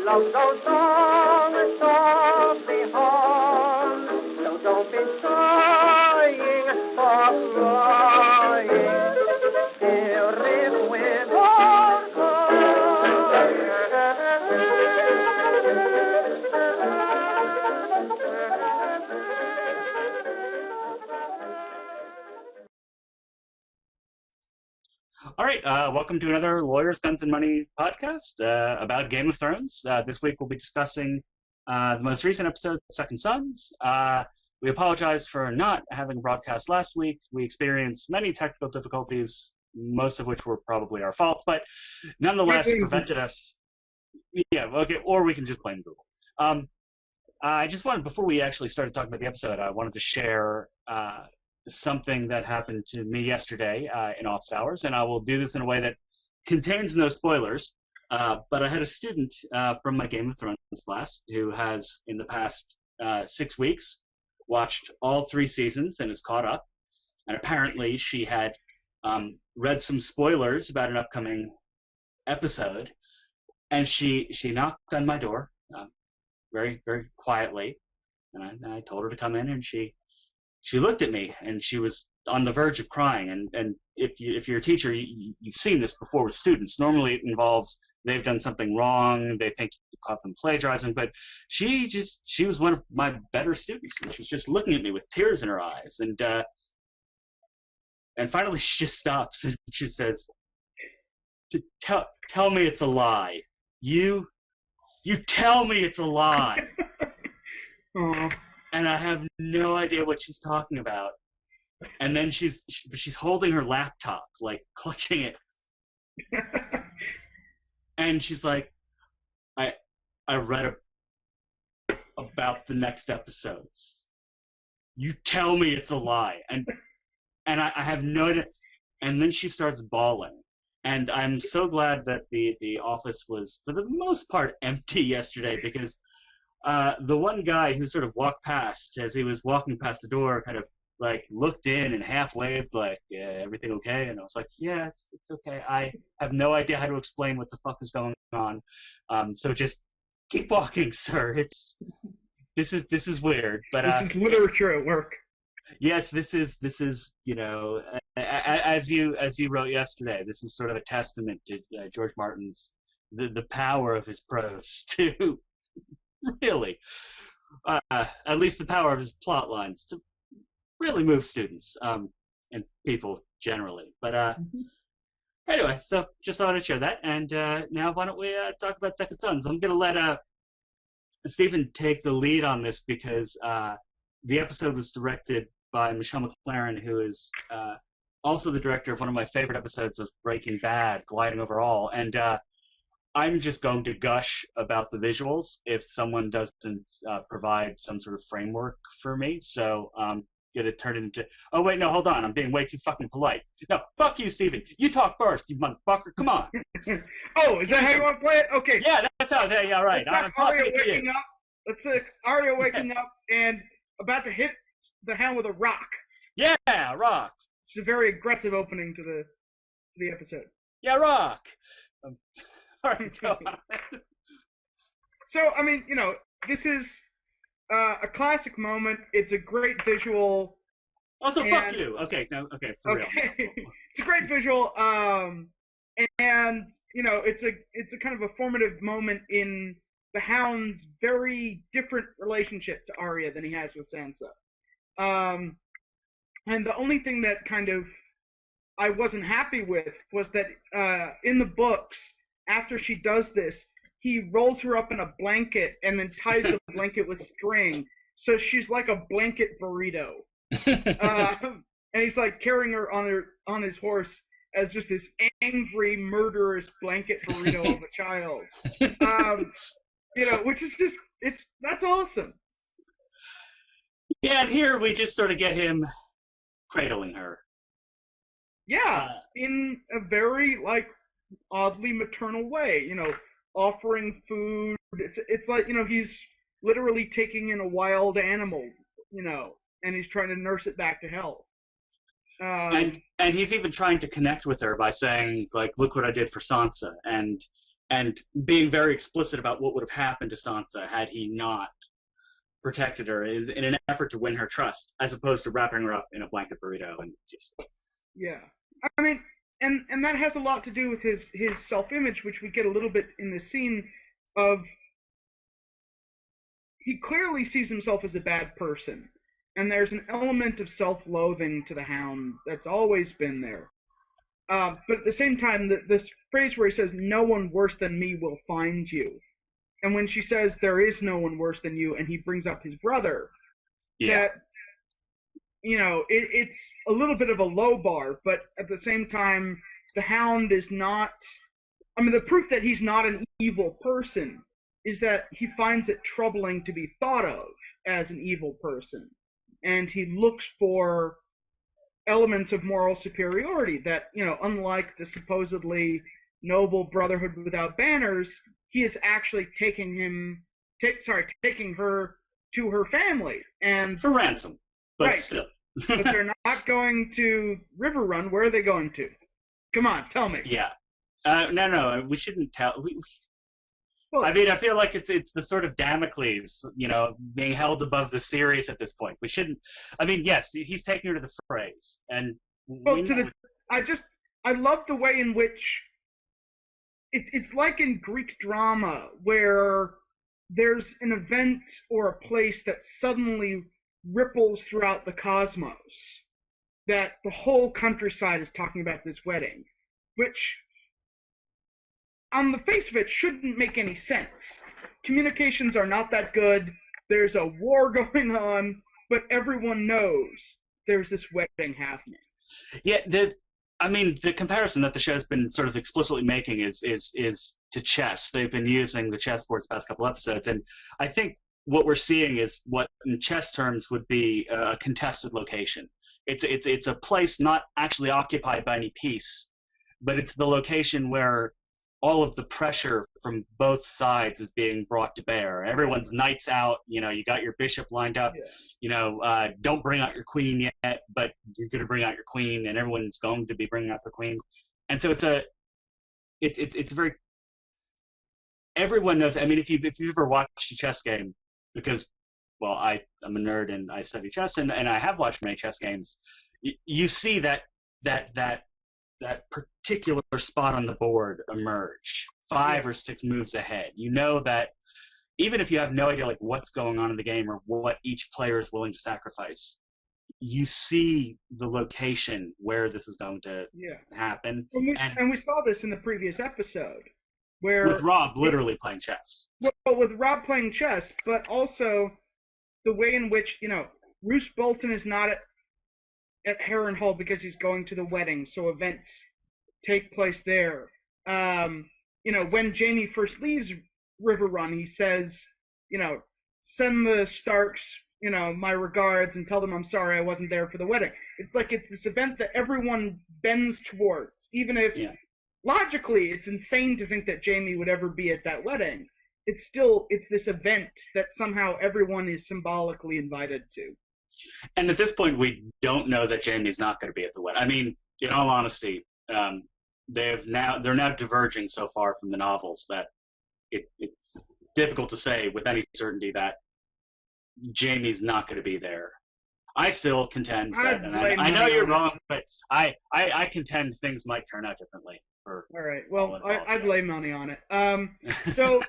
love goes on, softly on. So don't be sighing or crying. Here live with our All right, welcome to another Lawyers, Guns, and Money podcast about Game of Thrones. This week we'll be discussing the most recent episode, Second Sons. We apologize for not having a broadcast last week. We experienced many technical difficulties, most of which were probably our fault, but nonetheless prevented us. Yeah, okay, or we can just blame Google. I just wanted, before we actually started talking about the episode, I wanted to share something that happened to me yesterday in office hours, and I will do this in a way that contains no spoilers, but I had a student from my Game of Thrones class who has, in the past 6 weeks, watched all 3 seasons and is caught up, and apparently she had read some spoilers about an upcoming episode, and she knocked on my door very, very quietly, and I told her to come in, and she looked at me, and she was on the verge of crying. And if you're a teacher, you've seen this before with students. Normally it involves they've done something wrong, they think you've caught them plagiarizing, but she was one of my better students, and she was just looking at me with tears in her eyes. And finally she just stops, and she says, tell me it's a lie. You tell me it's a lie. And I have no idea what she's talking about. And then she's holding her laptop, like clutching it. And she's like, I read about the next episodes. You tell me it's a lie. And I have no idea. And then she starts bawling. And I'm so glad that the office was, for the most part, empty yesterday, because the one guy who sort of walked past, as he was walking past the door, kind of like looked in and half waved, like, yeah, everything okay? And I was like, yeah, it's okay. I have no idea how to explain what the fuck is going on. So just keep walking, sir. This is weird, but this is literature at work. Yes, this is as you wrote yesterday, this is sort of a testament to George Martin's the power of his prose to really, at least the power of his plot lines to really move students and people generally. But anyway, so just thought I'd share that. And now why don't we talk about Second Sons? I'm going to let Stephen take the lead on this, because the episode was directed by Michelle MacLaren, who is also the director of one of my favorite episodes of Breaking Bad, Gliding Over All. And I'm just going to gush about the visuals if someone doesn't provide some sort of framework for me. So I'm going to turn it into... Oh, wait, no, hold on. I'm being way too fucking polite. No, fuck you, Steven. You talk first, you motherfucker. Come on. Oh, is that how you want to play it? Okay. Yeah, that's how... Yeah, right. I'm tossing it to you. Let's say Arya waking up and about to hit the hound with a rock. Yeah, rock. It's a very aggressive opening to the episode. Yeah, rock. All right, go on. So, I mean, this is a classic moment. It's a great visual. Also, fuck you. Okay, no, okay, for real. It's a great visual, and it's a kind of a formative moment in the Hound's very different relationship to Arya than he has with Sansa. And the only thing that kind of I wasn't happy with was that in the books, after she does this, he rolls her up in a blanket and then ties the blanket with string. So she's like a blanket burrito. And he's like carrying her on his horse as just this angry, murderous blanket burrito of a child. Which is just, that's awesome. Yeah, and here we just sort of get him cradling her. Yeah, in a very, oddly maternal way, offering food. It's like, he's literally taking in a wild animal, and he's trying to nurse it back to health. And he's even trying to connect with her by saying, like, look what I did for Sansa. And and being very explicit about what would have happened to Sansa had he not protected her, is in an effort to win her trust, as opposed to wrapping her up in a blanket burrito and just. Yeah, I mean, and that has a lot to do with his self-image, which we get a little bit in the scene of. He clearly sees himself as a bad person, and there's an element of self-loathing to the Hound that's always been there. But at the same time, this phrase where he says, "No one worse than me will find you," and when she says, "There is no one worse than you," and he brings up his brother, that, it's a little bit of a low bar, but at the same time, the Hound is not. I mean, the proof that he's not an evil person is that he finds it troubling to be thought of as an evil person. And he looks for elements of moral superiority that, unlike the supposedly noble Brotherhood without banners, he is actually taking her to her family. And for ransom, but right, still. But they're not going to River Run. Where are they going to? Come on, tell me. Yeah. No, we shouldn't tell. Well, I mean, I feel like it's the sort of Damocles, being held above the series at this point. We shouldn't. I mean, yes, he's taking her to the phrase, and I love the way in which it's like in Greek drama where there's an event or a place that suddenly ripples throughout the cosmos, that the whole countryside is talking about this wedding, which, on the face of it, shouldn't make any sense. Communications are not that good. There's a war going on, but everyone knows there's this wedding happening. Yeah, the comparison that the show's been sort of explicitly making is to chess. They've been using the chessboards the past couple episodes, and I think what we're seeing is what in chess terms would be a contested location. It's a place not actually occupied by any piece, but it's the location where all of the pressure from both sides is being brought to bear. Everyone's knights out. You got your bishop lined up. Yeah. Don't bring out your queen yet, but you're going to bring out your queen, and everyone's going to be bringing out the queen. And so it's very. Everyone knows. I mean, if you've ever watched a chess game, because, well, I'm a nerd and I study chess, and I have watched many chess games. You see that particular spot on the board emerge 5 or 6 moves ahead. You know that even if you have no idea like what's going on in the game or what each player is willing to sacrifice, you see the location where this is going to happen. And we saw this in the previous episode, where with Rob literally playing chess. Well, with Rob playing chess, but also the way in which Roose Bolton is not at Harrenhal because he's going to the wedding, so events take place there. When Jaime first leaves River Run, he says, send the Starks, my regards, and tell them I'm sorry I wasn't there for the wedding. It's like it's this event that everyone bends towards, even if logically it's insane to think that Jaime would ever be at that wedding. It's this event that somehow everyone is symbolically invited to. And at this point, we don't know that Jaime's not going to be at the wedding. I mean, in all honesty, they're now diverging so far from the novels that it's difficult to say with any certainty that Jaime's not going to be there. I still contend that, and I know you're wrong, but I contend things might turn out differently. All right. Well, I'd lay money on it. So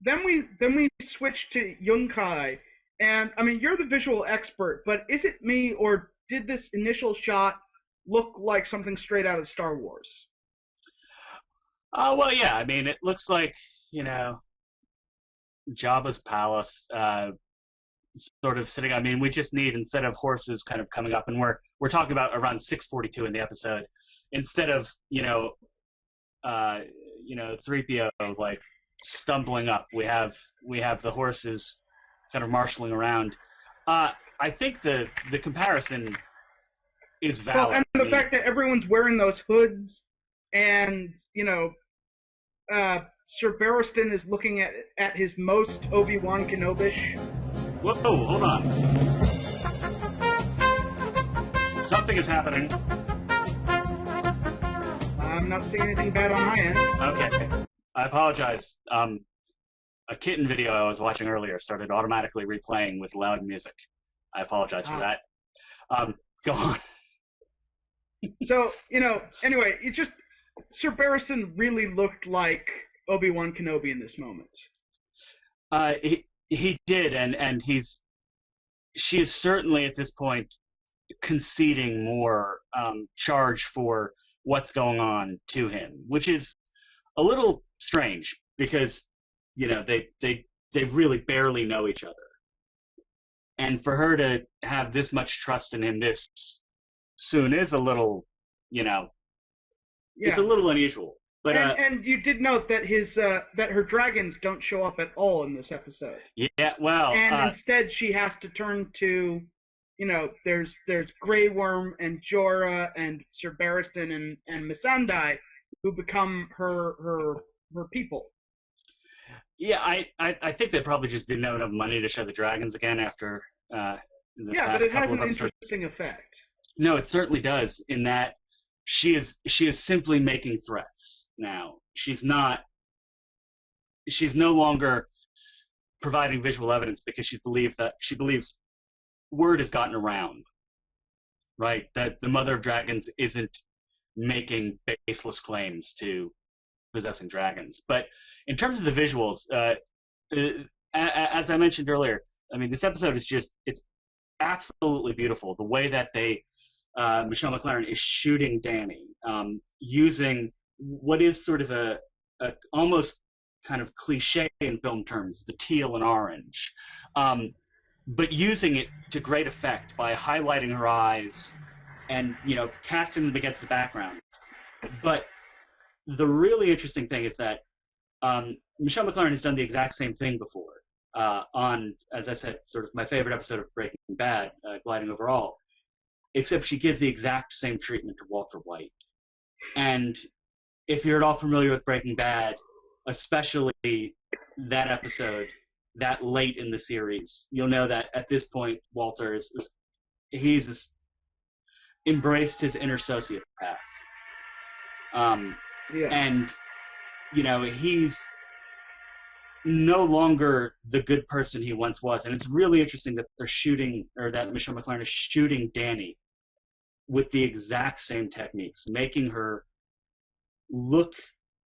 then we switch to Yunkai. And, I mean, you're the visual expert, but is it me, or did this initial shot look like something straight out of Star Wars? Well, yeah. I mean, it looks like, Jabba's palace, sort of sitting. I mean, we just need, instead of horses kind of coming up, and we're talking about around 6:42 in the episode, instead of, 3PO, like, stumbling up, we have the horses kind of marshaling around. I think the comparison is valid. Well, and the fact that everyone's wearing those hoods, and Sir Barristan is looking at his most Obi-Wan Kenobish. Whoa, hold on. Something is happening. I'm not seeing anything bad on my end. Okay. I apologize. A kitten video I was watching earlier started automatically replaying with loud music. I apologize for that. Go on. So, anyway, it just, Sir Barristan really looked like Obi-Wan Kenobi in this moment. He did, and she is certainly at this point conceding more charge for what's going on to him, which is a little strange because they really barely know each other, and for her to have this much trust in him this soon is a little, it's a little unusual. But and you did note that that her dragons don't show up at all in this episode. Yeah, well, and instead she has to turn to, there's Grey Worm and Jorah and Sir Barristan and Missandei, who become her people. Yeah, I think they probably just didn't have enough money to show the dragons again after the yeah, past but it couple has of an episodes. interesting effect. No, it certainly does, in that she is simply making threats now. She's no longer providing visual evidence because she believes word has gotten around, right? That the Mother of Dragons isn't making baseless claims to possessing dragons. But in terms of the visuals, as I mentioned earlier, I mean, this episode is it's absolutely beautiful. The way that Michelle MacLaren is shooting Dany, using what is sort of a almost kind of cliche in film terms, the teal and orange, but using it to great effect by highlighting her eyes and, casting them against the background. But the really interesting thing is that Michelle MacLaren has done the exact same thing before on, as I said, sort of my favorite episode of Breaking Bad, Gliding Over All, except she gives the exact same treatment to Walter White. And if you're at all familiar with Breaking Bad, especially that episode, that late in the series, you'll know that at this point, Walter he's embraced his inner sociopath. And, he's no longer the good person he once was. And it's really interesting that that Michelle MacLaren is shooting Dany with the exact same techniques, making her look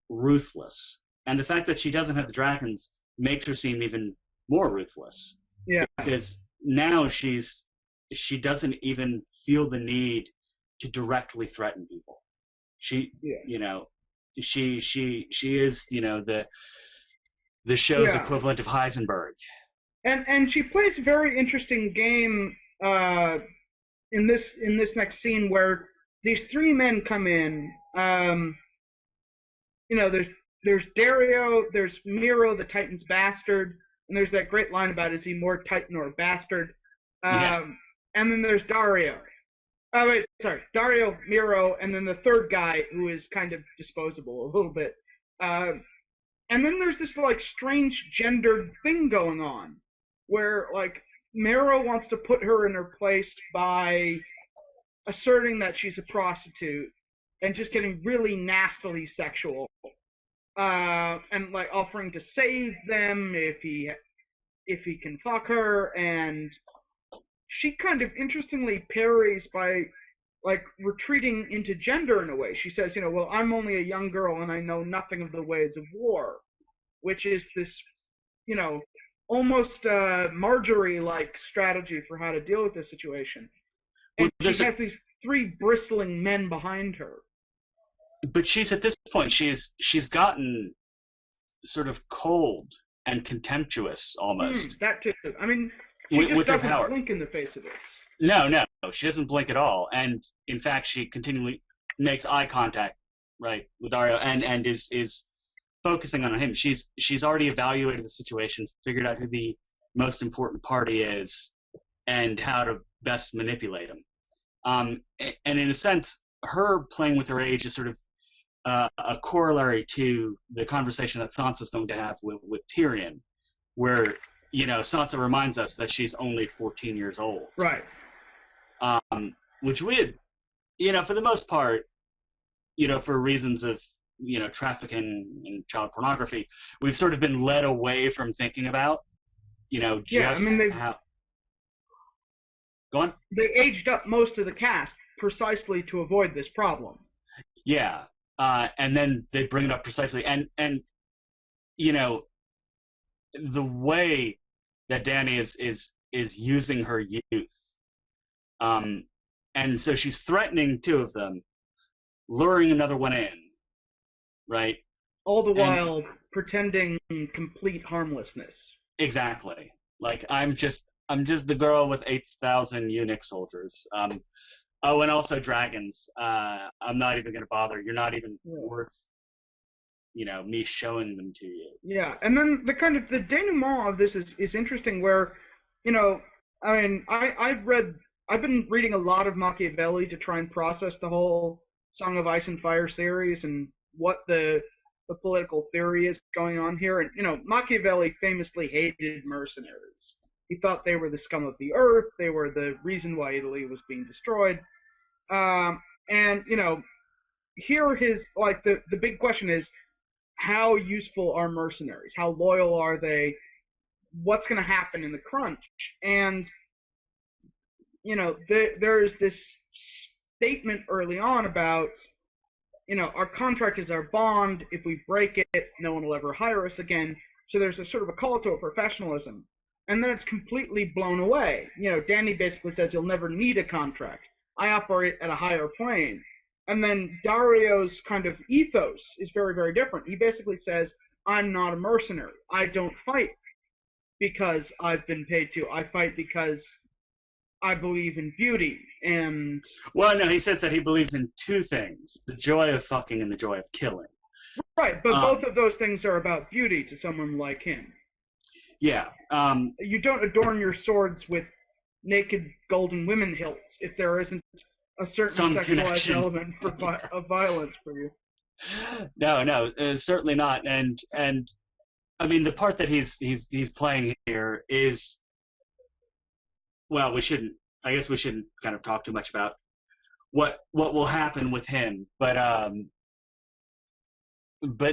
ruthless. And the fact that she doesn't have the dragons makes her seem even more ruthless. Yeah. Because now she doesn't even feel the need to directly threaten people. She is, the show's equivalent of Heisenberg. And she plays a very interesting game in this next scene where these three men come in. There's Dario, there's Miro, the Titan's bastard, and there's that great line about, is he more Titan or bastard? And then there's Dario. Dario, Miro, and then the third guy who is kind of disposable a little bit. And then there's this strange gendered thing going on where Miro wants to put her in her place by asserting that she's a prostitute and just getting really nastily sexual. And offering to save them if he can fuck her, and she kind of interestingly parries by retreating into gender in a way. She says, well, I'm only a young girl and I know nothing of the ways of war, which is this, almost Marjorie-like strategy for how to deal with this situation. And she has these three bristling men behind her. But she's at this point, she's gotten sort of cold and contemptuous almost. That too. I mean, she just doesn't blink in the face of this. No, she doesn't blink at all. And in fact, she continually makes eye contact, right, with Dario, and is focusing on him. She's already evaluated the situation, figured out who the most important party is, and how to best manipulate him. And in a sense, her playing with her age is sort of a corollary to the conversation that Sansa's going to have with Tyrion, where, Sansa reminds us that she's only 14 years old. Right. Which we had, for the most part, for reasons of, trafficking and child pornography, we've sort of been led away from thinking about, just how. Go on. They aged up most of the cast precisely to avoid this problem. Yeah, and then they bring it up precisely, and the way that Danny is using her youth, and so she's threatening two of them, luring another one in, right? All the while pretending complete harmlessness. Exactly. Like, I'm just the girl with 8,000 eunuch soldiers. Oh, and also dragons. I'm not even going to bother. You're not even worth, me showing them to you. Yeah, and then the denouement of this is interesting. Where, I've been reading a lot of Machiavelli to try and process the whole Song of Ice and Fire series and what the political theory is going on here. And Machiavelli famously hated mercenaries. He thought they were the scum of the earth. They were the reason why Italy was being destroyed. Here the big question is, how useful are mercenaries? How loyal are they? What's going to happen in the crunch? And, there is this statement early on about, our contract is our bond. If we break it, no one will ever hire us again. So there's a sort of a call to professionalism. And then it's completely blown away. Danny basically says you'll never need a contract. I operate at a higher plane. And then Dario's kind of ethos is very, very different. He basically says, I'm not a mercenary. I don't fight because I've been paid to. I fight because I believe in beauty. And well, no, he says that he believes in two things: the joy of fucking and the joy of killing. Right, but both of those things are about beauty to someone like him. Yeah. You don't adorn your swords with naked golden women hilts if there isn't a certain sexualized element of violence for you. No, certainly not. And I mean, the part that he's playing here is, well, I guess we shouldn't kind of talk too much about what will happen with him, but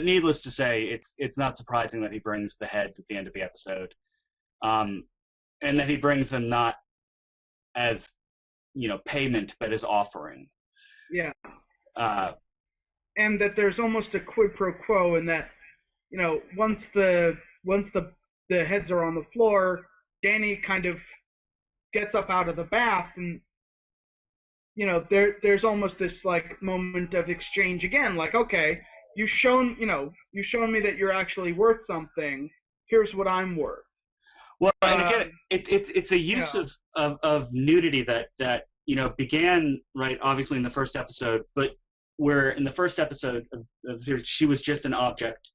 needless to say, it's not surprising that he brings the heads at the end of the episode, and that he brings them not as payment, but as offering. Yeah. And that there's almost a quid pro quo in that, once the heads are on the floor, Danny kind of gets up out of the bath, and there's almost this like moment of exchange again. Like, okay, you've shown me that you're actually worth something. Here's what I'm worth. Well, and again, it's a use of nudity that began right, obviously in the first episode, but where in the first episode of the series she was just an object,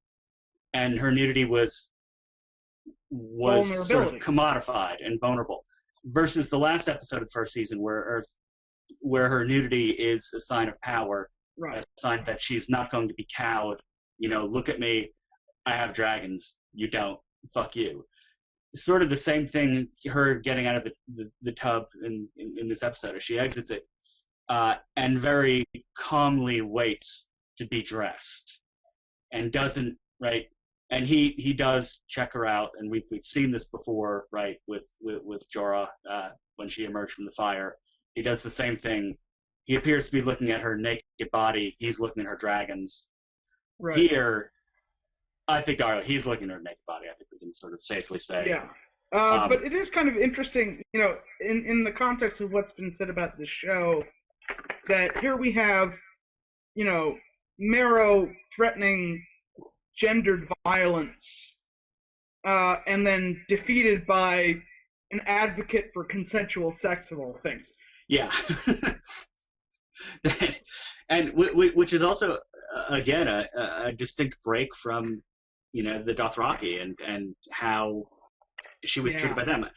and her nudity was sort of commodified and vulnerable, versus the last episode of the first season where her nudity is a sign of power, right. A sign that she's not going to be cowed. Look at me, I have dragons, you don't, fuck you. Sort of the same thing, her getting out of the tub in this episode as she exits it, and very calmly waits to be dressed, and doesn't, right? And he does check her out, and we've seen this before, right? With Jorah, when she emerged from the fire, he does the same thing. He appears to be looking at her naked body. He's looking at her dragons. Right. Here, I think Dario, he's looking at her naked body. I think we can sort of safely say. Yeah. But it is kind of interesting, in the context of what's been said about the show, that here we have, Marrow threatening gendered violence, and then defeated by an advocate for consensual sex of all things. Yeah. And which is also, again, a distinct break from, the Dothraki and how she was treated by them.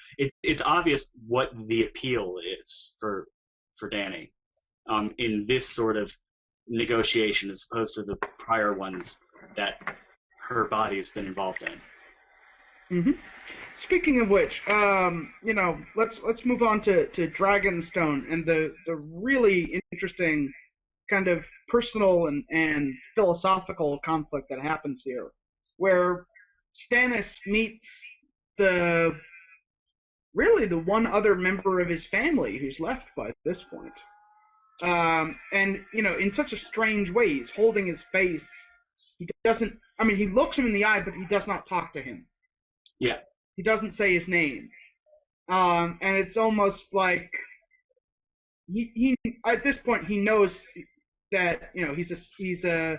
It's obvious what the appeal is for Danny in this sort of negotiation, as opposed to the prior ones that her body has been involved in. Mm-hmm. Speaking of which, let's move on to Dragonstone and the really interesting kind of personal and philosophical conflict that happens here, where Stannis meets really the one other member of his family who's left by this point. And, in such a strange way, he's holding his face. He doesn't, he looks him in the eye, but he does not talk to him. Yeah. He doesn't say his name. And it's almost like he at this point, he knows that, he's a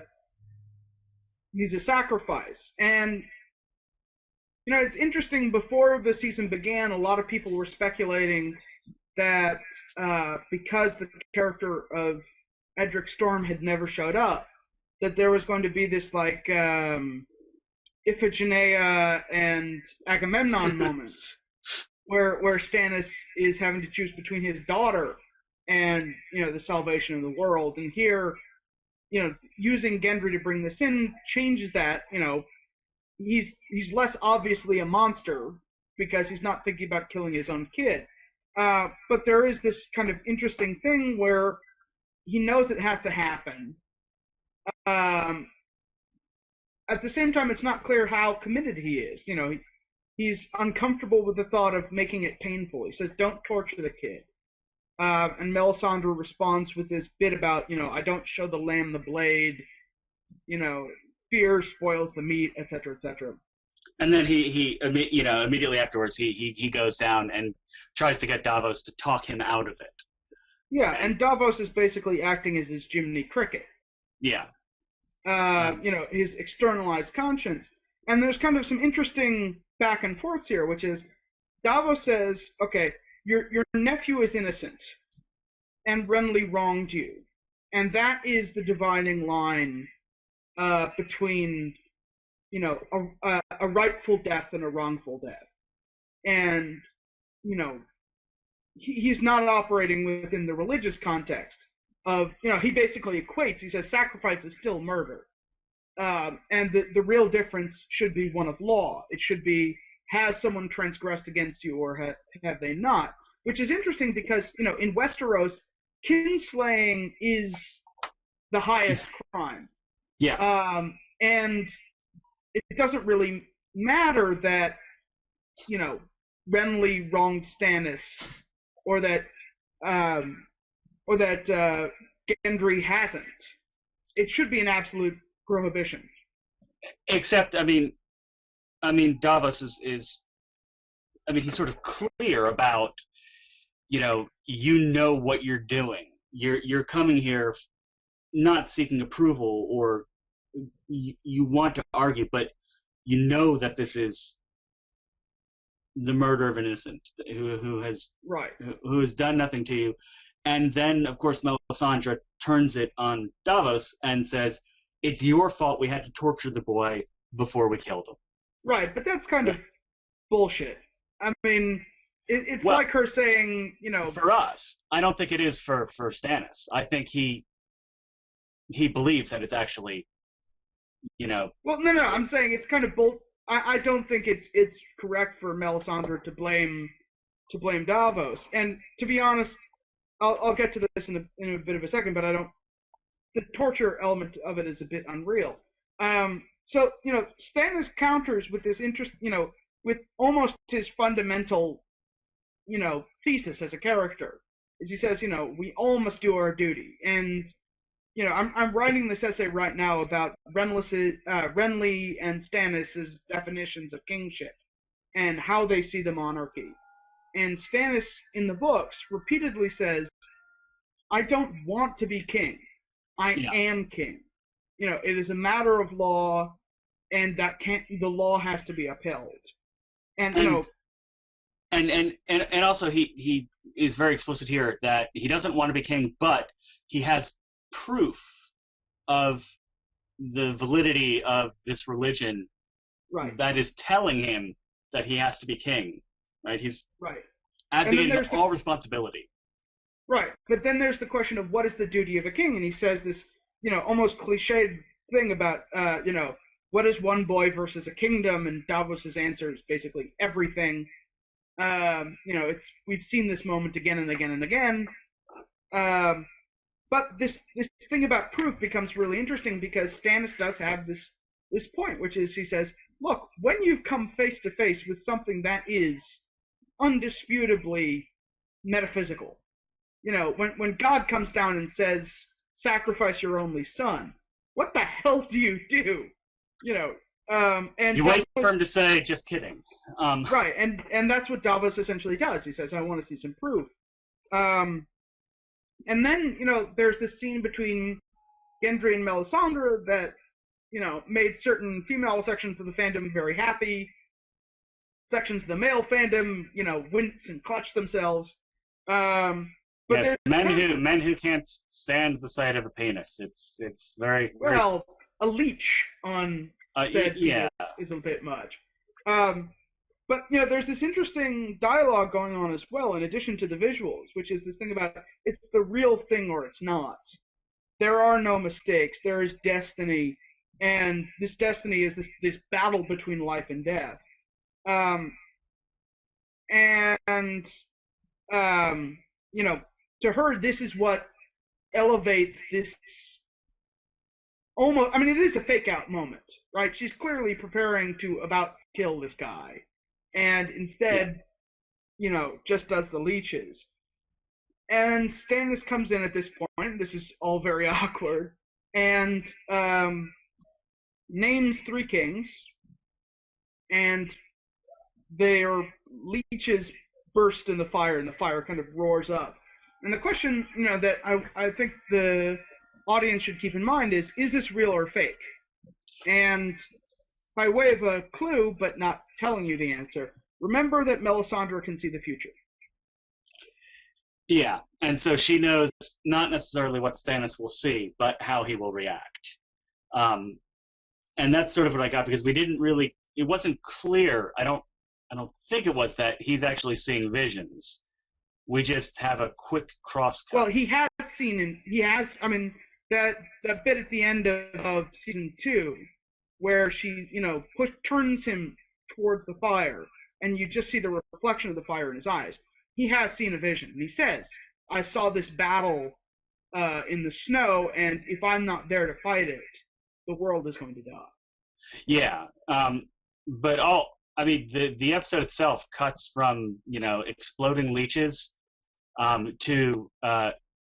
sacrifice. And, it's interesting, before the season began, a lot of people were speculating that because the character of Edric Storm had never showed up, that there was going to be this, like, Iphigenia and Agamemnon moment, where Stannis is having to choose between his daughter and, the salvation of the world. And here, using Gendry to bring this in changes that. He's less obviously a monster because he's not thinking about killing his own kid. But there is this kind of interesting thing where he knows it has to happen. At the same time, it's not clear how committed he is. He's uncomfortable with the thought of making it painful. He says, "Don't torture the kid." And Melisandre responds with this bit about, "I don't show the lamb the blade. Fear spoils the meat," etc., etc. And then he immediately afterwards he goes down and tries to get Davos to talk him out of it. Yeah, and Davos is basically acting as his Jiminy Cricket. Yeah. His externalized conscience. And there's kind of some interesting back and forths here, which is Davos says, "Okay, your nephew is innocent, and Renly wronged you, and that is the dividing line between, a rightful death and a wrongful death." And, he's not operating within the religious context of, he basically equates, he says sacrifice is still murder. And the real difference should be one of law. It should be, has someone transgressed against you or have they not? Which is interesting because, in Westeros, kinslaying is the highest crime. Yeah. And it doesn't really matter that, Renly wronged Stannis, or that Gendry hasn't. It should be an absolute prohibition. Except, Davos is he's sort of clear about, what you're doing. You're coming here not seeking approval, or you want to argue, but that this is the murder of an innocent who has done nothing to you. And then, of course, Melisandre turns it on Davos and says, "It's your fault we had to torture the boy before we killed him." Right, but that's kind of bullshit. It's like her saying, For us, I don't think it is for Stannis. I think he believes that it's actually, Well, no, I'm saying it's kind of I don't think it's correct for Melisandre to blame Davos. And to be honest, I'll get to this in a bit of a second, but the torture element of it is a bit unreal. So, Stannis counters with this interest, with almost his fundamental, thesis as a character. Is he says, we all must do our duty. And, I'm writing this essay right now about Renly and Stannis' definitions of kingship and how they see the monarchy. And Stannis, in the books, repeatedly says, "I don't want to be king. I am king. It is a matter of law, and the law has to be upheld." And also he is very explicit here that he doesn't want to be king, but he has proof of the validity of this religion, right, that is telling him that he has to be king. Right? He's right. abdicating all responsibility. Right, but then there's the question of what is the duty of a king, and he says this, almost cliched thing about, what is one boy versus a kingdom, and Davos's answer is basically everything. We've seen this moment again and again and again. But this thing about proof becomes really interesting because Stannis does have this point, which is he says, look, when you've come face to face with something that is undisputably metaphysical, when God comes down and says, sacrifice your only son, what the hell do you do? And you wait for him to say, just kidding. Right, and that's what Davos essentially does. He says, I want to see some proof. And then, there's this scene between Gendry and Melisandre that, made certain female sections of the fandom very happy. Sections of the male fandom, wince and clutch themselves. But yes, men who can't stand the sight of a penis. It's very well, a leech on said penis is a bit much. But there's this interesting dialogue going on as well, in addition to the visuals, which is this thing about it's the real thing or it's not. There are no mistakes. There is destiny, and this destiny is this battle between life and death. To her, this is what elevates this almost. I mean, it is a fake out moment, right? She's clearly preparing to about kill this guy. And instead, just does the leeches. And Stannis comes in at this point. This is all very awkward. And names 3 kings. And their leeches burst in the fire, and the fire kind of roars up. And the question, that I think the audience should keep in mind is this real or fake? And by way of a clue, but not telling you the answer, remember that Melisandre can see the future. Yeah, and so she knows not necessarily what Stannis will see, but how he will react. And that's sort of what I got, because we didn't really, it wasn't clear, I don't think it was, that he's actually seeing visions. We just have a quick crosscut. Well, he has seen, that bit at the end of season 2, where she, turns him towards the fire, and you just see the reflection of the fire in his eyes. He has seen a vision, and he says, I saw this battle in the snow, and if I'm not there to fight it, the world is going to die. Yeah, but the episode itself cuts from, exploding leeches to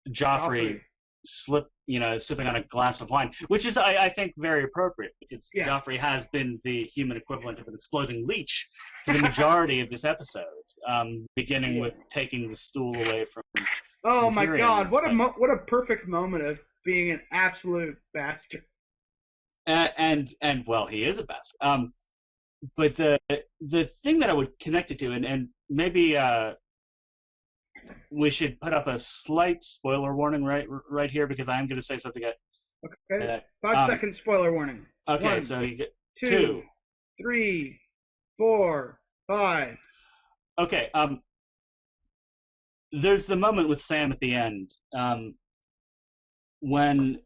Joffrey sipping on a glass of wine, which is, I think, very appropriate, because Joffrey has been the human equivalent of an exploding leech for the majority of this episode, beginning with taking the stool away from Oh my Tyrion. God! What a perfect moment of being an absolute bastard. And well, he is a bastard. But the thing that I would connect it to, and maybe we should put up a slight spoiler warning right here, because I am going to say something. Okay. 5-second spoiler warning. Okay, 1, so you get 2, 3, 4, 5. Okay. There's the moment with Sam at the end, when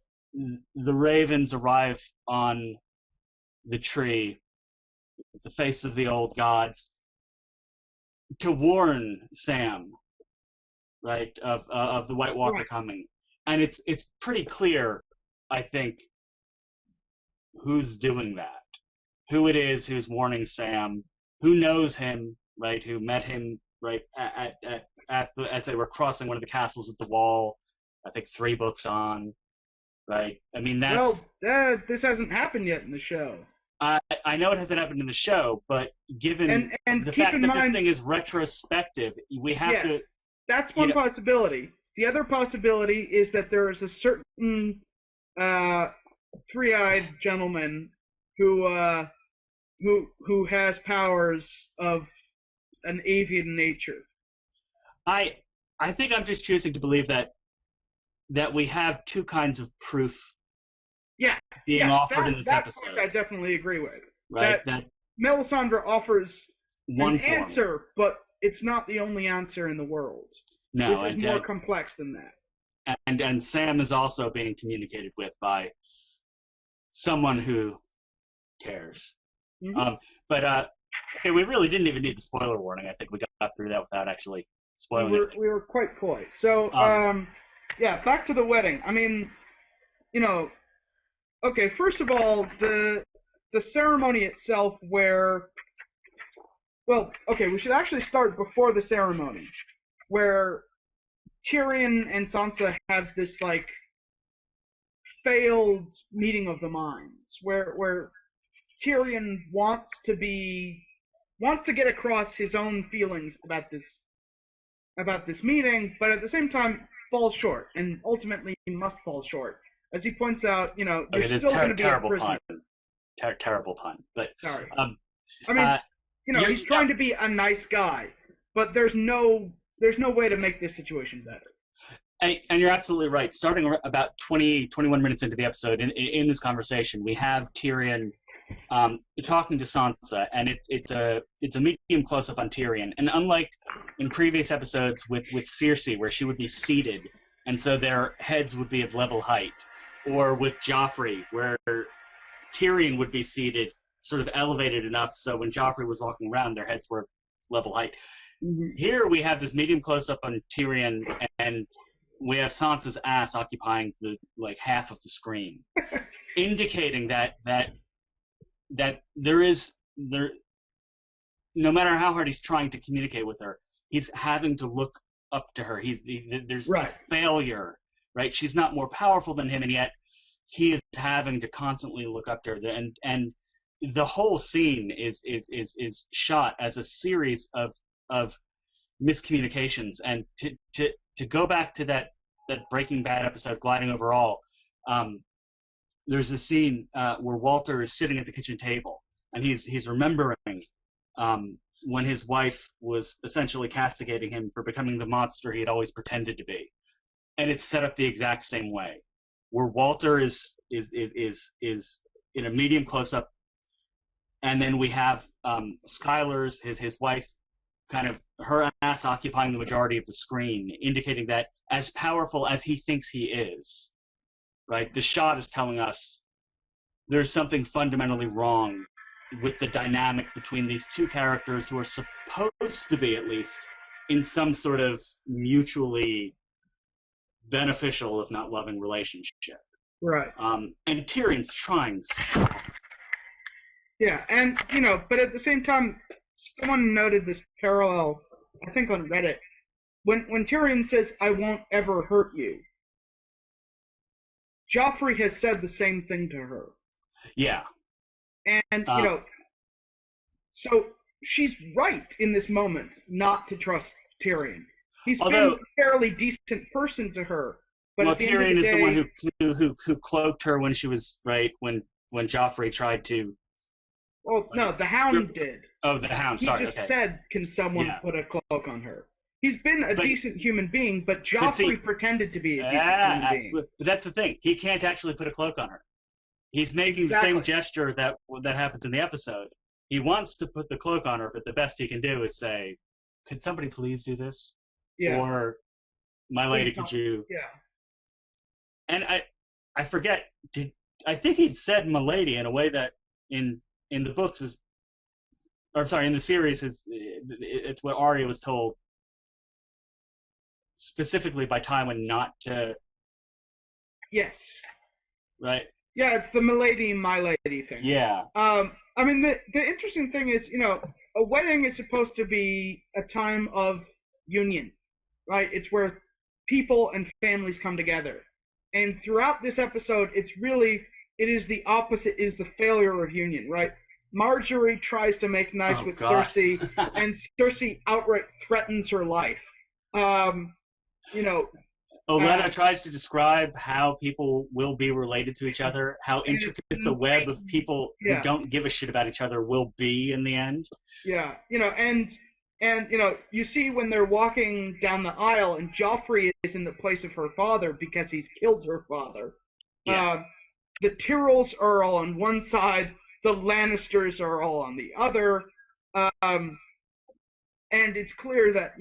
the ravens arrive on the tree, the face of the old gods, to warn Sam, right, of the White Walker coming. And it's pretty clear, I think, who's doing that, who it is who's warning Sam, who knows him, right, who met him, right, as they were crossing one of the castles at the Wall, I think 3 books on, right? I mean, that's... Well, this hasn't happened yet in the show. I know it hasn't happened in the show, but given the fact that this thing is retrospective, we have to... That's one possibility. The other possibility is that there is a certain three-eyed gentleman who has powers of an avian nature. I think I'm just choosing to believe that we have 2 kinds of proof being offered in this episode. Part I definitely agree with. Right. That Melisandre offers one an answer, but it's not the only answer in the world. No, this is more complex than that. And Sam is also being communicated with by someone who cares. Mm-hmm. Okay, we really didn't even need the spoiler warning. I think we got through that without actually spoiling it. We were quite coy. So yeah, back to the wedding. I mean, you know, okay, first of all, the ceremony itself well, okay, we should actually start before the ceremony, where Tyrion and Sansa have this, like, failed meeting of the minds, where Tyrion wants to get across his own feelings about this meeting, but at the same time falls short, and ultimately must fall short. As he points out, you're still going to be a prisoner. Terrible pun. But sorry. I mean, he's trying to be a nice guy, but there's no way to make this situation better. And you're absolutely right. Starting about 21 minutes into the episode, in this conversation, we have Tyrion talking to Sansa, and it's a medium close up on Tyrion. And unlike in previous episodes with Cersei, where she would be seated, and so their heads would be of level height, or with Joffrey, where Tyrion would be seated, sort of elevated enough so when Joffrey was walking around, their heads were of level height. Mm-hmm. Here we have this medium close up on Tyrion, and we have Sansa's ass occupying half of the screen, indicating that there, no matter how hard he's trying to communicate with her, he's having to look up to her. There's right. Failure, right? She's not more powerful than him, and yet he is having to constantly look up to her. And the whole scene is shot as a series of miscommunications. And to go back to that Breaking Bad episode, Gliding Over All, there's a scene where Walter is sitting at the kitchen table, and he's remembering when his wife was essentially castigating him for becoming the monster he had always pretended to be, and it's set up the exact same way, where Walter is in a medium close up, and then we have Skylar's his wife, kind of her ass occupying the majority of the screen, indicating that as powerful as he thinks he is, right, the shot is telling us there's something fundamentally wrong with the dynamic between these two characters who are supposed to be, at least, in some sort of mutually beneficial, if not loving, relationship. Right. And Tyrion's trying so hard. Yeah, and, but at the same time, someone noted this parallel, I think on Reddit, when Tyrion says, "I won't ever hurt you," Joffrey has said the same thing to her. Yeah. And, so she's right in this moment not to trust Tyrion. He's been a fairly decent person to her. But well, at the Tyrion end of the is day, the one who cloaked her when she was, right, when Joffrey tried to... Well, no, the Hound did. Oh, the Hound, sorry, He just said, can someone put a cloak on her? He's been a decent human being, but Joffrey pretended to be a decent human being. But that's the thing. He can't actually put a cloak on her. He's making the same gesture that happens in the episode. He wants to put the cloak on her, but the best he can do is say, "Could somebody please do this?" Yeah. Or, "My lady, could you?" Yeah. And I forget. I think he said "my lady" in a way that in the books is, or sorry, in the series it's what Arya was told specifically by Tywin not to. Yes. Right. Yeah, it's the "milady, my lady" thing. Yeah. I mean, the interesting thing is, a wedding is supposed to be a time of union, right? It's where people and families come together. And throughout this episode, it is the opposite, is the failure of union, right? Marjorie tries to make nice with God. Cersei, and Cersei outright threatens her life. Olenna tries to describe how people will be related to each other, how intricate the web of people who don't give a shit about each other will be in the end. Yeah, and you see when they're walking down the aisle, and Joffrey is in the place of her father because he's killed her father. Yeah. The Tyrells are all on one side, the Lannisters are all on the other, and it's clear that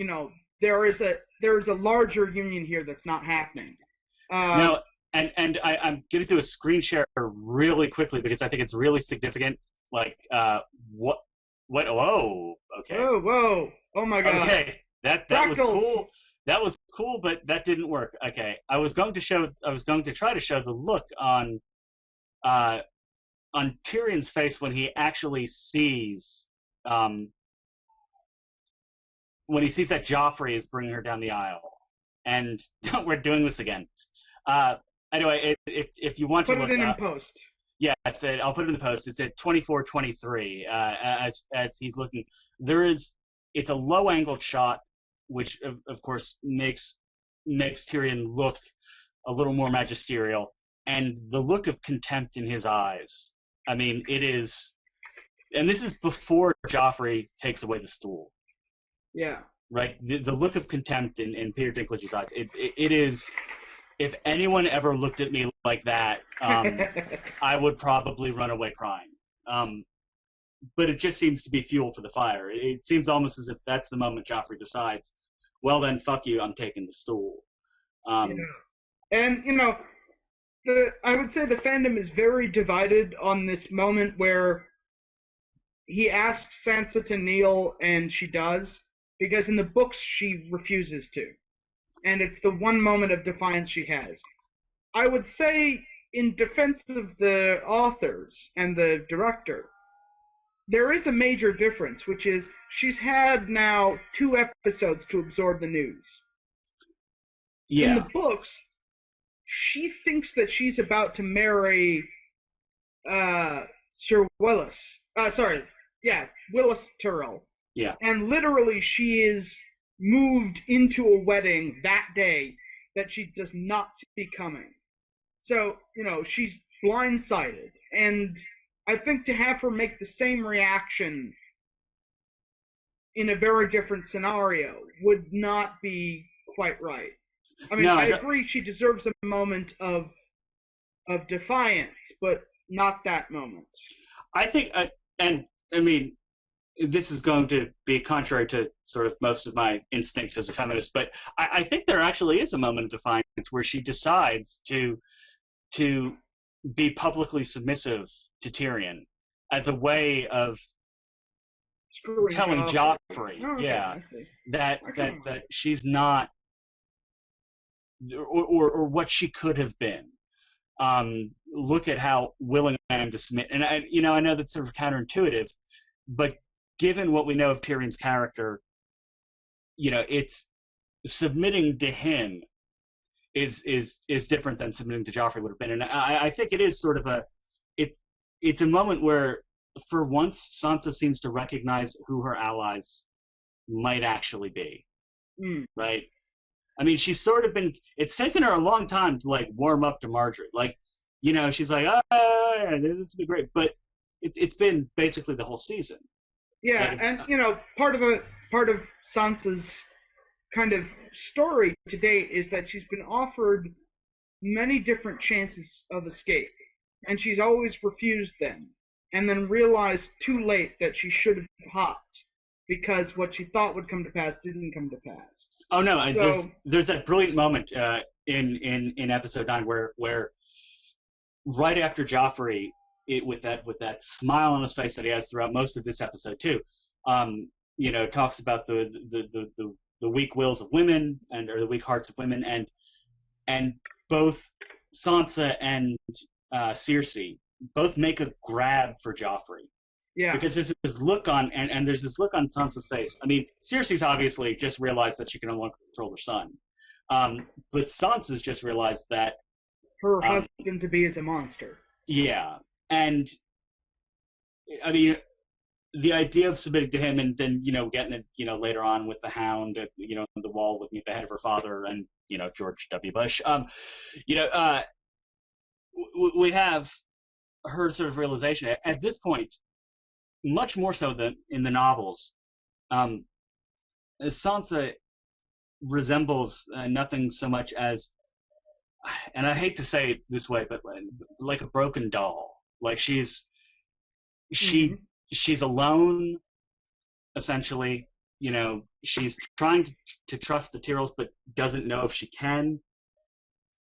there is a larger union here that's not happening. No, and I'm going to do a screen share really quickly because I think it's really significant. Like, what? Whoa, okay. Whoa, oh my God. Okay, that was cool. that was cool, but that didn't work. Okay, I was going to try to show the look uh, on Tyrion's face when he actually sees that Joffrey is bringing her down the aisle, and we're doing this again. Anyway, if you want to put it in post. Yeah, I'll put it in the post. It's at 24:23. As he's looking, it's a low angled shot, which of course makes Tyrion look a little more magisterial, and the look of contempt in his eyes. I mean, it is, and this is before Joffrey takes away the stool. Yeah. Right. The look of contempt in Peter Dinklage's eyes. It is. If anyone ever looked at me like that, I would probably run away crying. But it just seems to be fuel for the fire. It seems almost as if that's the moment Joffrey decides, well, then, fuck you, I'm taking the stool. Yeah. And, I would say the fandom is very divided on this moment where he asks Sansa to kneel, and she does, because in the books she refuses to. And it's the one moment of defiance she has. I would say, in defense of the authors and the director, there is a major difference, which is she's had now 2 episodes to absorb the news. Yeah. In the books, she thinks that she's about to marry Sir Willis. Willis Tyrell. Yeah. And literally she is moved into a wedding that day that she does not see coming. So, she's blindsided. And I think to have her make the same reaction in a very different scenario would not be quite right. I mean, I agree she deserves a moment of defiance, but not that moment. I think, this is going to be contrary to sort of most of my instincts as a feminist, but I think there actually is a moment of defiance where she decides to be publicly submissive to Tyrion as a way of telling Joffrey, that she's not, or what she could have been. Look at how willing I am to submit, and I know that's sort of counterintuitive, but given what we know of Tyrion's character, it's submitting to him is different than submitting to Joffrey would have been. And I think it is sort of it's a moment where, for once, Sansa seems to recognize who her allies might actually be. Right? I mean, she's sort of it's taken her a long time to, warm up to Margaery. She's like, this would be great. But it's been basically the whole season. Yeah, and part of Sansa's kind of story to date is that she's been offered many different chances of escape, and she's always refused them, and then realized too late that she should have hopped because what she thought would come to pass didn't come to pass. Oh no, so, there's that brilliant moment in episode 9 where right after Joffrey, with that smile on his face that he has throughout most of this episode too, talks about the weak wills of women or the weak hearts of women, and both Sansa and Cersei both make a grab for Joffrey. Yeah. Because there's this look on and there's this look on Sansa's face. I mean, Cersei's obviously just realized that she can no longer control her son, but Sansa's just realized that her husband to be is a monster. Yeah. And I mean, the idea of submitting to him and then, getting it, later on with the Hound at, the wall with the head of her father and, George W. Bush, we have her sort of realization at this point, much more so than in the novels. Sansa resembles nothing so much as, and I hate to say it this way, but like a broken doll. Like she's alone, essentially. She's trying to trust the Tyrells, but doesn't know if she can.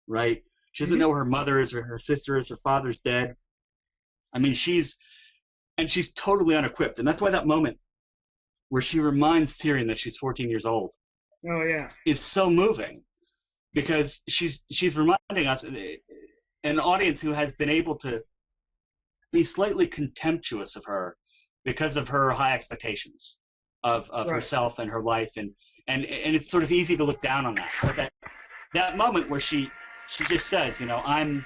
Right? She doesn't know who her mother is or her sister is. Her father's dead. I mean, she's totally unequipped, and that's why that moment where she reminds Tyrion that she's 14 years old Oh yeah. is so moving, because she's reminding us, an audience who has been able to be slightly contemptuous of her because of her high expectations of Right. herself and her life, and it's sort of easy to look down on that. But that moment where she just says, I'm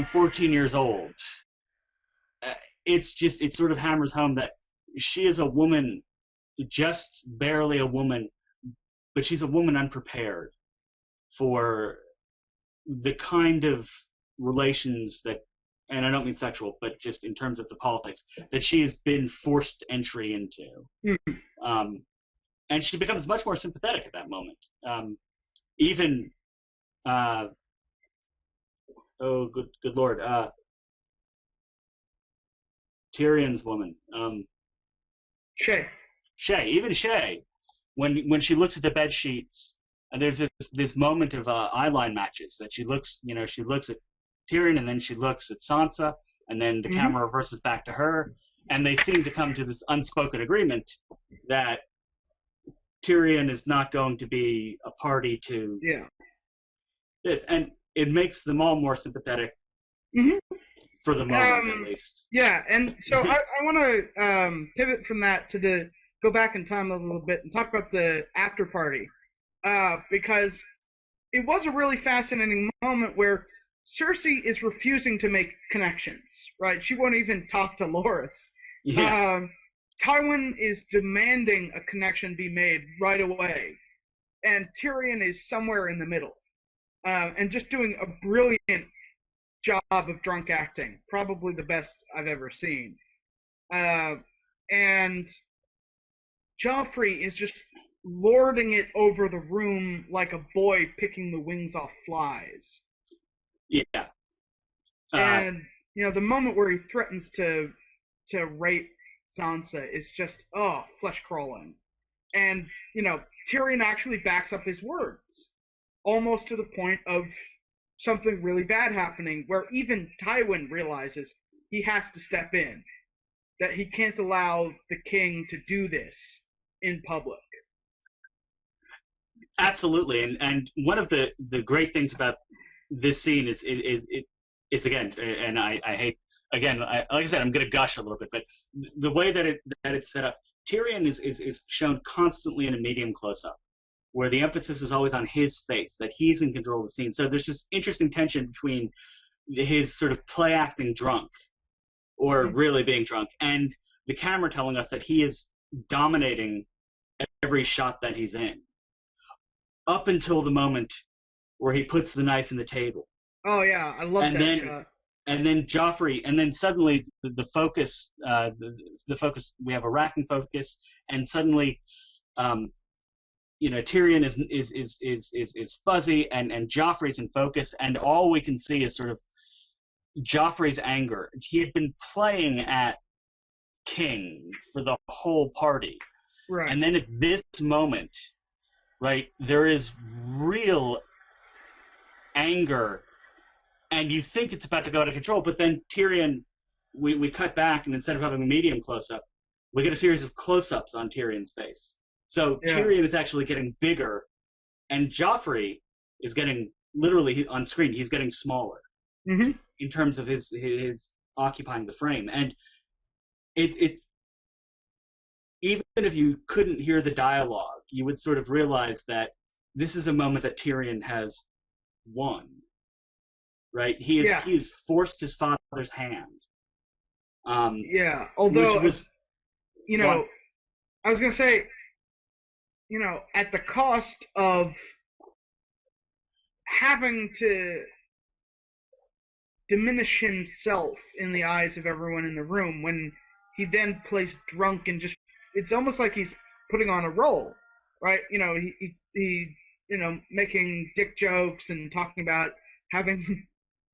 14 years old. It sort of hammers home that she is a woman, just barely a woman, but she's a woman unprepared for the kind of relations that, and I don't mean sexual, but just in terms of the politics, that she has been forced entry into. Mm. And she becomes much more sympathetic at that moment. Even, oh, good Lord, Tyrion's woman, Shay. Shay, when she looks at the bed sheets, and there's this moment of eyeline matches that she looks at Tyrion, and then she looks at Sansa, and then the camera reverses back to her, and they seem to come to this unspoken agreement that Tyrion is not going to be a party to this, and it makes them all more sympathetic for the moment, at least. Yeah, and so I want to pivot from that to go back in time a little bit and talk about the after party, because it was a really fascinating moment where Cersei is refusing to make connections, right? She won't even talk to Loras. Yeah. Tywin is demanding a connection be made right away, and Tyrion is somewhere in the middle, and just doing a brilliant job of drunk acting, probably the best I've ever seen. And Joffrey is just lording it over the room like a boy picking the wings off flies. Yeah. And the moment where he threatens to rape Sansa is just flesh crawling. And Tyrion actually backs up his words, almost to the point of something really bad happening, where even Tywin realizes he has to step in, that he can't allow the king to do this in public. Absolutely, and one of the great things about this scene is again, and I hate, again, like I said, I'm going to gush a little bit, but the way that it's set up, Tyrion is shown constantly in a medium close-up, where the emphasis is always on his face, that he's in control of the scene. So there's this interesting tension between his sort of play-acting drunk, or really being drunk, and the camera telling us that he is dominating every shot that he's in, up until the moment where he puts the knife in the table. Oh yeah, I love that shot. And then Joffrey, and then suddenly the focus, we have a racking focus, and suddenly, Tyrion is fuzzy, and Joffrey's in focus, and all we can see is sort of Joffrey's anger. He had been playing at king for the whole party, right? And then at this moment, right, there is real anger, and you think it's about to go out of control, but then Tyrion, we cut back, and instead of having a medium close-up, we get a series of close-ups on Tyrion's face. So Tyrion is actually getting bigger, and Joffrey is getting, literally on screen, he's getting smaller in terms of his occupying the frame. And it even if you couldn't hear the dialogue, you would sort of realize that this is a moment that Tyrion has won. Right? He's forced his father's hand. Although, I was going to say, at the cost of having to diminish himself in the eyes of everyone in the room, when he then plays drunk and just, it's almost like he's putting on a role, right? He making dick jokes and talking about having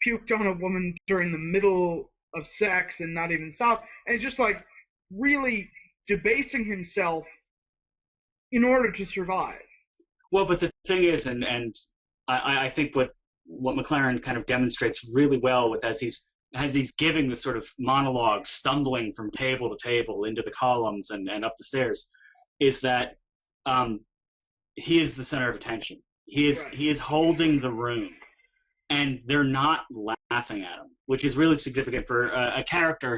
puked on a woman during the middle of sex and not even stop, and it's just like really debasing himself in order to survive. Well, but the thing is, and I think what McLaren kind of demonstrates really well with as he's giving this sort of monologue, stumbling from table to table into the columns and up the stairs, is that he is the center of attention. He is holding the room, and they're not laughing at him, which is really significant for a character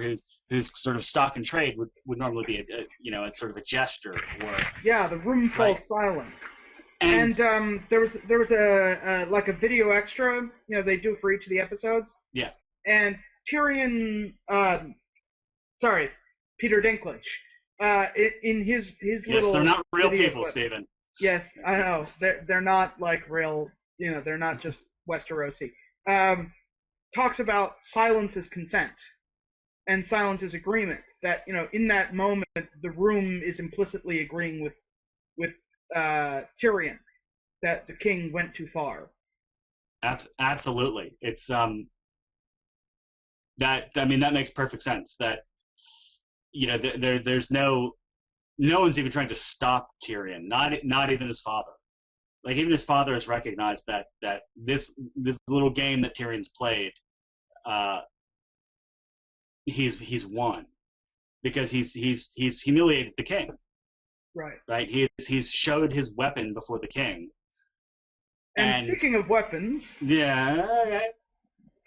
whose sort of stock and trade would normally be a sort of a gesture. Or the room falls silent. And there was a like a video extra, they do for each of the episodes. Yeah. And Tyrion, Peter Dinklage, in his little. Yes, they're not real people, clip. Stephen. Yes, I know. They're not like real. They're not just Westerosi. Talks about silence is consent, and silence is agreement. That in that moment, the room is implicitly agreeing with Tyrion that the king went too far. Absolutely, it's that makes perfect sense. That there's no one's even trying to stop Tyrion. Not even his father. Like even his father has recognized that this little game that Tyrion's played, he's won because he's humiliated the king. Right. He's showed his weapon before the king. And speaking of weapons, okay.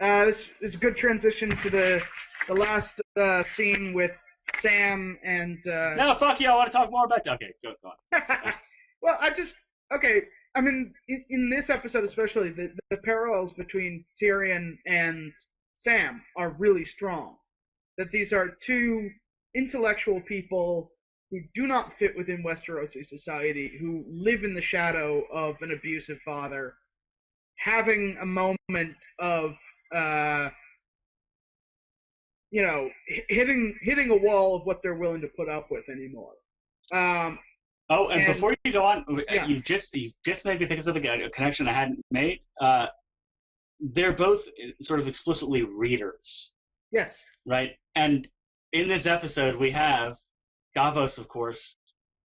This is a good transition to the last scene with Sam and. No, fuck you! I want to talk more about that. Okay, go on. Well, I mean, in this episode especially, the parallels between Tyrion and Sam are really strong. That these are two intellectual people who do not fit within Westerosi society, who live in the shadow of an abusive father, having a moment of, hitting a wall of what they're willing to put up with anymore. And before you go on, you've just made me think of something, a connection I hadn't made. They're both sort of explicitly readers. Yes. Right? And in this episode, we have Davos, of course.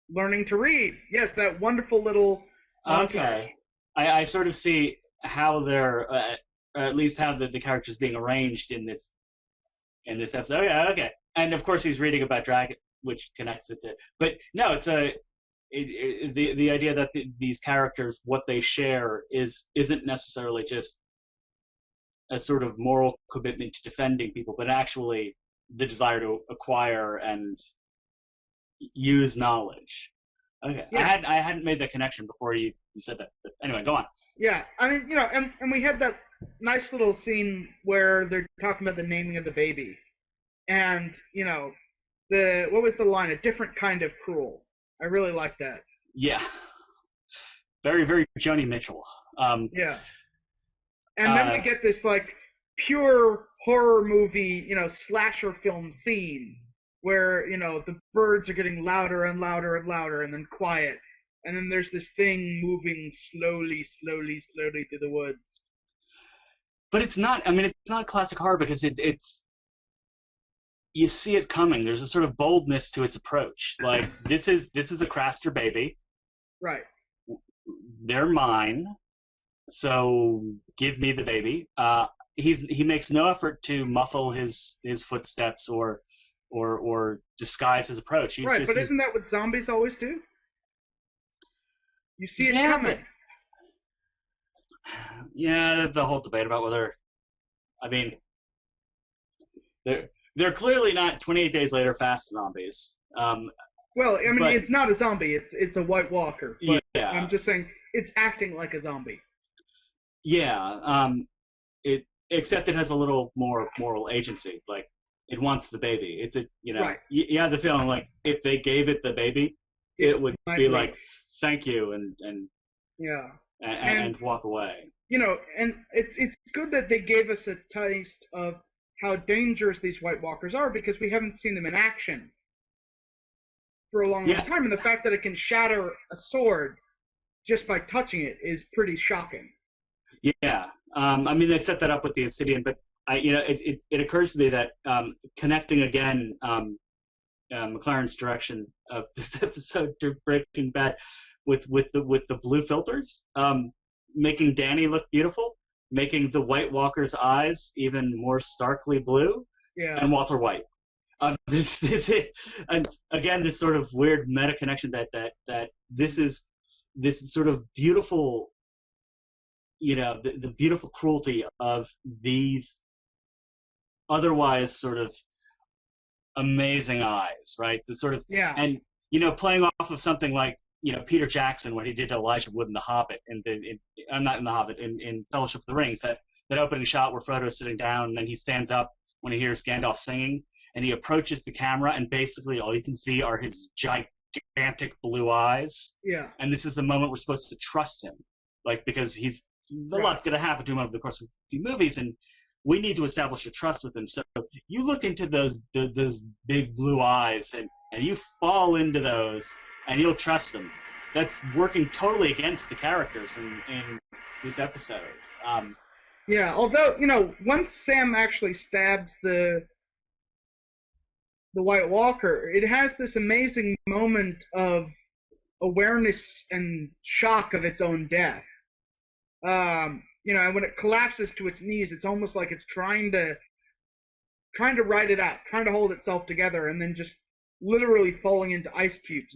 Learning to read. Yes, that wonderful little... Okay. I sort of see how they're, at least how the characters being arranged in this episode. Okay. And, of course, he's reading about dragon, which connects it to... But, no, it's the idea that these characters, what they share isn't necessarily just a sort of moral commitment to defending people, but actually the desire to acquire and use knowledge. Okay, yeah. I hadn't made that connection before you said that. But anyway, go on. Yeah, I mean, and we had that nice little scene where they're talking about the naming of the baby, and what was the line? A different kind of cruel. I really like that. Yeah, very very Joni Mitchell. Yeah, and then we get this like pure horror movie, slasher film scene where, the birds are getting louder and louder and louder and then quiet. And then there's this thing moving slowly through the woods. But it's not classic horror because it's you see it coming. There's a sort of boldness to its approach. Like this is a Craster baby. Right. They're mine. So give me the baby. He makes no effort to muffle his footsteps or disguise his approach. Right, but isn't that what zombies always do? You see it coming. Yeah, the whole debate about whether, they're clearly not 28 Days Later fast zombies. Well, it's not a zombie. It's a White Walker. But yeah. I'm just saying it's acting like a zombie. Yeah. Except it has a little more moral agency. Like it wants the baby. It's right. You have the feeling like if they gave it the baby, it would be like, thank you, and walk away. And it's good that they gave us a taste of how dangerous these White Walkers are because we haven't seen them in action for a long time, and the fact that it can shatter a sword just by touching it is pretty shocking. Yeah, they set that up with the Obsidian, but it occurs to me that connecting again McLaren's direction of this episode to Breaking Bad with the blue filters, making Dany look beautiful, making the White Walker's eyes even more starkly blue, and Walter White. And again, this sort of weird meta connection that this is this sort of beautiful, the beautiful cruelty of these otherwise sort of amazing eyes, right? The sort of and playing off of something like Peter Jackson, what he did to Elijah Wood in The Hobbit, I'm not in The Hobbit, in Fellowship of the Rings, that opening shot where Frodo's sitting down and then he stands up when he hears Gandalf singing, and he approaches the camera, and basically all you can see are his gigantic blue eyes. Yeah. And this is the moment we're supposed to trust him, like, because a lot's going to happen to him over the course of a few movies, and we need to establish a trust with him. So you look into those big blue eyes, and you fall into those, and you'll trust them. That's working totally against the characters in this episode. Yeah, although, once Sam actually stabs the White Walker, it has this amazing moment of awareness and shock of its own death. And when it collapses to its knees, it's almost like it's trying to ride it out, trying to hold itself together, and then just literally falling into ice cubes.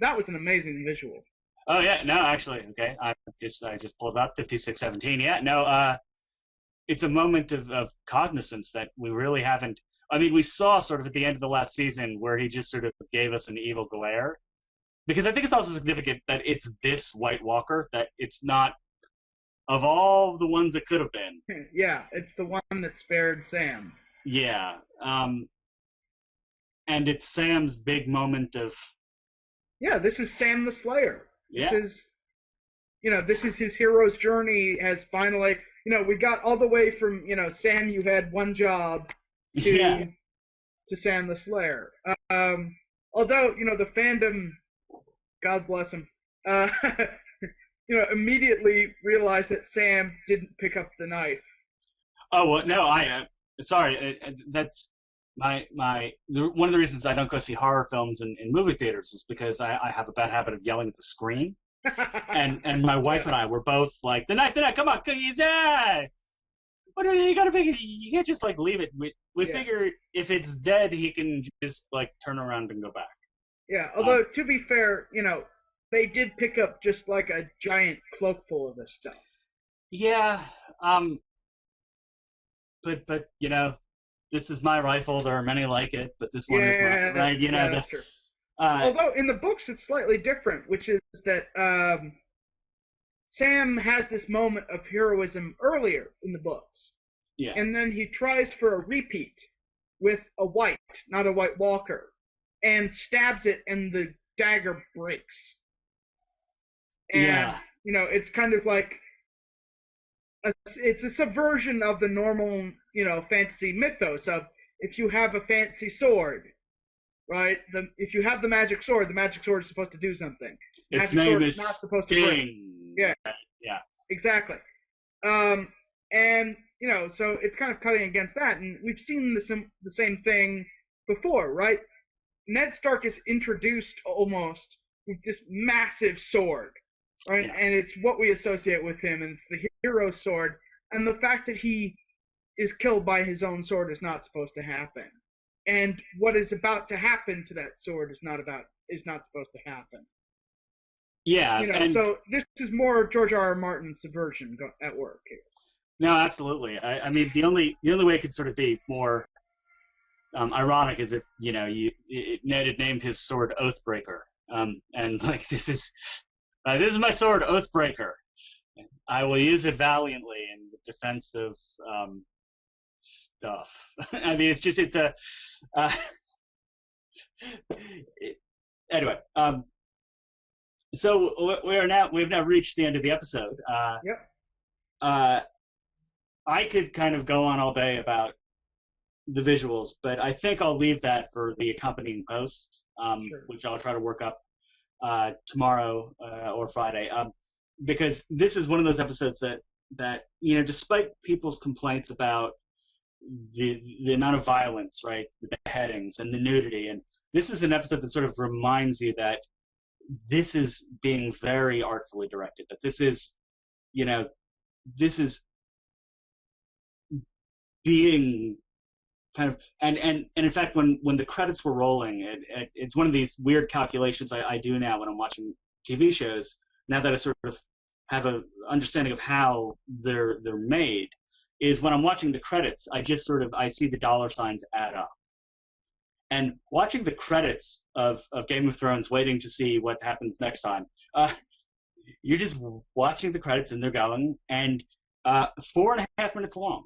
That was an amazing visual. Oh yeah, no, actually, okay. I just pulled up 5617. Yeah, no, it's a moment of cognizance that we really haven't. I mean, we saw sort of at the end of the last season where he just sort of gave us an evil glare, because I think it's also significant that it's this White Walker, that it's not of all the ones that could have been. Yeah, it's the one that spared Sam. Yeah, and it's Sam's big moment of. Yeah, this is Sam the Slayer. Yeah. This is his hero's journey. Has finally, we got all the way from, Sam, you had one job, to Sam the Slayer. Although, the fandom, God bless him, immediately realized that Sam didn't pick up the knife. Oh, well, no, sorry, that's one of the reasons I don't go see horror films in movie theaters is because I have a bad habit of yelling at the screen. and my wife and I were both like, the knife, come on, you die! What are you gotta make it? You can't just like leave it. We figure if it's dead, he can just like turn around and go back. Yeah, although to be fair, they did pick up just like a giant cloak full of this stuff. Yeah, but this is my rifle. There are many like it, but this one is mine, right? That's true. Although in the books it's slightly different, which is that Sam has this moment of heroism earlier in the books. Yeah. And then he tries for a repeat with a white, not a White Walker, and stabs it, and the dagger breaks. And, it's kind of like it's a subversion of the normal, fantasy mythos of if you have a fancy sword, right? If you have the magic sword is supposed to do something. Its name is not supposed to break. Yeah. Yeah. Exactly. And so it's kind of cutting against that, and we've seen the same thing before, right? Ned Stark is introduced almost with this massive sword, right? Yeah. And it's what we associate with him, and it's the hero sword. And the fact that he is killed by his own sword is not supposed to happen. And what is about to happen to that sword is not supposed to happen. Yeah. So this is more George R.R. Martin's subversion at work here. No, absolutely. I mean, the only way it could sort of be more ironic is if Ned had named his sword Oathbreaker, and like this is my sword, Oathbreaker. I will use it valiantly in the defense of stuff. I mean, anyway. So we've now reached the end of the episode. Yep. I could kind of go on all day about the visuals, but I think I'll leave that for the accompanying post, Sure. which I'll try to work up tomorrow or Friday, because this is one of those episodes that despite people's complaints about the amount of violence, right, the beheadings and the nudity, and this is an episode that sort of reminds you that this is being very artfully directed, that this is being kind of and in fact when the credits were rolling, it's one of these weird calculations I do now when I'm watching TV shows now that I sort of have a understanding of how they're made, is when I'm watching the credits, I see the dollar signs add up. And watching the credits of Game of Thrones, waiting to see what happens next time, you're just watching the credits and they're going, and 4.5 minutes long.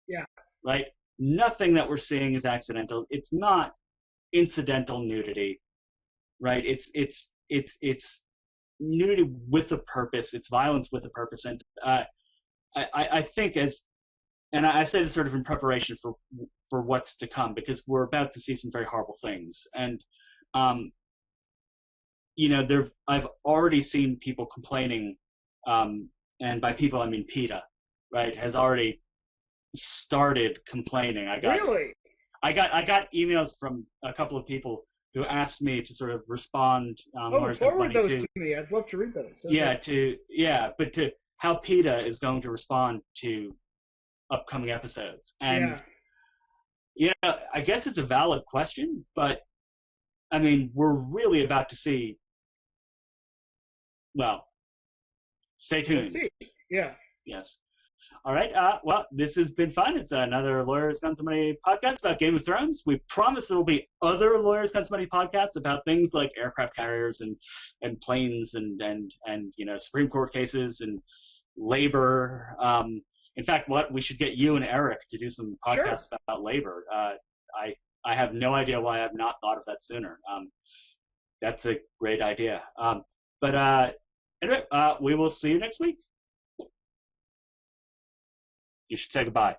Yeah. Right? Nothing that we're seeing is accidental. It's not incidental nudity, right? It's nudity with a purpose. It's violence with a purpose. And I think and I say this sort of in preparation for what's to come, because we're about to see some very horrible things. And I've already seen people complaining, and by people I mean PETA, right? Has already started complaining. I got emails from a couple of people who asked me to sort of respond. Forward those to me. I'd love to read those. But to how PETA is going to respond to upcoming episodes. And I guess it's a valid question, but I mean, we're really about to see. Well, stay tuned. We'll see. Yeah. Yes. All right. Well, this has been fun. It's another Lawyers Guns and Money podcast about Game of Thrones. We promise there will be other Lawyers Guns and Money podcasts about things like aircraft carriers and planes and Supreme Court cases and labor. In fact, we should get you and Eric to do some podcasts about labor. I have no idea why I've not thought of that sooner. That's a great idea. But anyway, we will see you next week. You should say goodbye.